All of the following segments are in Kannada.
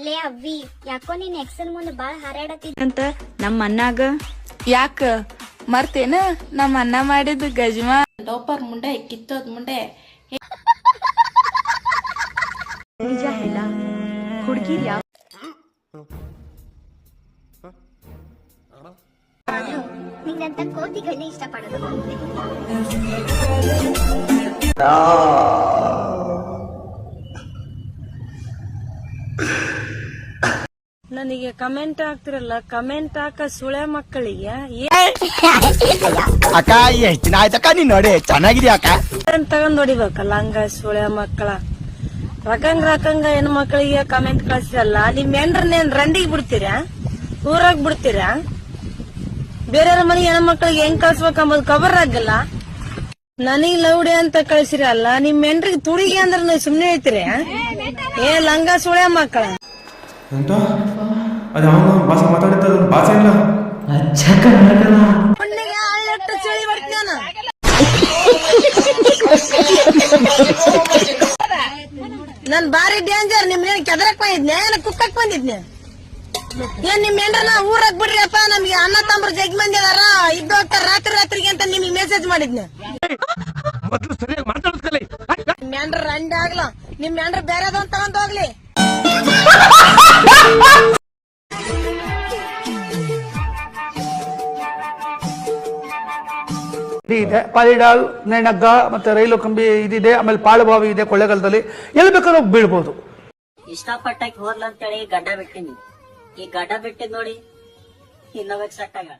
ಲೇ ಅವ್ವಿ ಯಾಕೋ ನೀನ್ ಎಕ್ಸಲ್ ಮುಂದೆ ಬಾಳ ಹಾರಾಡತ್ತಿದ್ ಅಂತ ನಮ್ಮ ಅಣ್ಣಾಗ ಯಾಕ ಮರ್ತೇನ ನಮ್ಮ ಅಣ್ಣ ಮಾಡಿದ ಗಜ್ಮಾ ಡೋಪರ್ ಮುಂಡೆ ಕಿತ್ತೋದ್ ಮುಂಡೆ ನಿಜ ಹೇಳ ಹುಡುಗಿರ್ ಯಾವ ನಿಂಗಂತ ಕೋತಿಗಳನ್ನ ಇಷ್ಟಪಡೋದು ನನಗೆ ಕಮೆಂಟ್ ಹಾಕ್ತಿರಲ್ಲ, ಕಮೆಂಟ್ ಹಾಕ ಸುಳೆ ಮಕ್ಕಳಿಗೆ ಅಕ್ಕ ಎಷ್ಟ್ ದಿನ ಆಯ್ತಕ್ಕ ನೀನ್ ನೋಡಿ ಚೆನ್ನಾಗಿದ್ಯಾ ಅಕ್ಕ ತಗೊಂಡ್ ಹೊಡಿಬೇಕಲ್ಲ ಹಂಗ ಸುಳೆ ಮಕ್ಕಳ ರಕಂಗ ಹೆಣ್ಮಕ್ಳಿಗೆ ಕಮೆಂಟ್ ಕಳ್ಸಿರಲ್ಲ. ನಿಮ್ ಹೆಂಡ್ರನ್ನೇನ್ ರಂಡಿಗೆ ಬಿಡ್ತೀರಾ, ಊರಾಗ ಬಿಡ್ತೀರಾ? ಬೇರೆಯವ್ರ ಮನೆ ಹೆಣ್ಮಕ್ಳಿಗೆ ಹೆಂಗ್ ಕಳ್ಸ್ಬೇಕಂಬುದು ಖಬರ್ ಆಗಲ್ಲ. ನನಗ್ ಲೌಡಿ ಅಂತ ಕಳ್ಸಿರಲ್ಲ, ನಿಮ್ ಹೆಂಡ್ರಿಗೆ ತುಡಿಗೆ ಅಂದ್ರೆ ನೀವು ಸುಮ್ನೆ ಹೇಳ್ತೀರಿ? ಏ ಲಂಗ ಸುಳೆ ಮಕ್ಕಳ ಎಂತ ಅದು ಅವನು ಭಾಷೆ ಮಾತಾಡಿದ್ದ ಭಾಷೆ ಇಲ್ಲ ಹುಣ್ಣಿಗೆ ಹಳ್ಳಿಟ್ಟು ಚಳಿ ಬರ್ತೀನಿ ನಾನ್ ಬಾರಿ ಡೇಂಜರ್. ನಿಮ್ಗೇನ್ ಕೆದರಕ್ ಬಂದಿದ್ನೆ ಏನ ಕುಕ್ಕಕ್ ಬಂದಿದ್ನೆ? ಏನ್ ನಿಮ್ ಹೆಂಡ್ರನ ಊರಾಗ್ ಬಿಡ್ರಿಯಪ್ಪ, ನಮ್ಗೆ ಅಣ್ಣ ತಮ್ಮ ಜಗ್ ಮಂದಿ ಅದಾರ ಇದ್ದು ಹೋಗ್ತಾರ ರಾತ್ರಿಗೆ ಅಂತ ನಿಮ್ಗೆ ಮೆಸೇಜ್ ಮಾಡಿದ್ನೆ. ನಿಮ್ ಹೆಂಡ್ರ ರಂಡಿ ಆಗ್ಲ, ನಿಮ್ ಹೆಂಡ್ರ ಬೇರೆದವ್ ತಗೊಂಡ್ ಹೋಗ್ಲಿ. ಇದೆ ಪಾಲಿಡಾಲ್, ನೆನಗ್ಗ ಮತ್ತೆ ರೈಲು ಕಂಬಿ ಇದಿದೆ. ಆಮೇಲೆ ಪಾಳುಬಾವಿ ಇದೆ ಕೊಳ್ಳೇಗಾಲದಲ್ಲಿ. ಎಲ್ಲಿ ಬೇಕಾದ್ರೂ ಹೋಗಿ ಬೀಳ್ಬೋದು. ಇಷ್ಟಪಟ್ಟಕ್ಕೆ ಹೋದ್ಲ ಅಂತೇಳಿ ಗಡ್ಡ ಬಿಟ್ಟಿನಿ. ಈ ಗಡ್ಡ ಬಿಟ್ಟಿದ್ ನೋಡಿ ಇನ್ನೊಬ್ಬ ಸೆಟ್ ಆಗ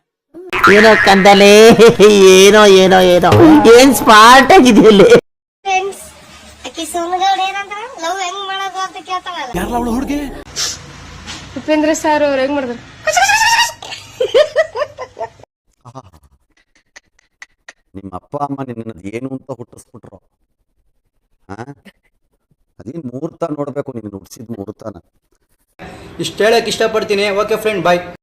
ಏನೋ ಕಂದಲೆ, ಏನೋ ಏನೋ ಏನೋ ಏನ್ ಸ್ಮಾರ್ಟ್ ಆಗಿದೆಯಲ್ಲಿ. ಫ್ರೆಂಡ್ಸ್ ಅಕ್ಕಿ ಸೋಮಗೌಡ ಏನಂತ ಲವ್ ಹೆಂಗ್ ಮಾಡೋದು ಅಂತ ಕೇಳ್ತಾಳಲ್ಲ. ಯಾರಲ್ಲ ಅವಳು ಹುಡುಗಿ? ಉಪೇಂದ್ರ ಸರ್ ಅವ್ರು ಹೆಂಗ್ ಮಾಡಿದ್ರು? ನಿಮ್ಮ ಅಪ್ಪ ಅಮ್ಮ ನಿನ್ನದು ಏನು ಅಂತ ಹುಟ್ಟಿಸ್ಬಿಟ್ರು. ಅದೇನು ಮುಹೂರ್ತ ನೋಡ್ಬೇಕು, ನೀನು ನುಡ್ಸಿದ ಮುಹೂರ್ತನ. ಇಷ್ಟ ಹೇಳಕ್ ಇಷ್ಟಪಡ್ತೀನಿ. ಓಕೆ ಫ್ರೆಂಡ್, ಬಾಯ್.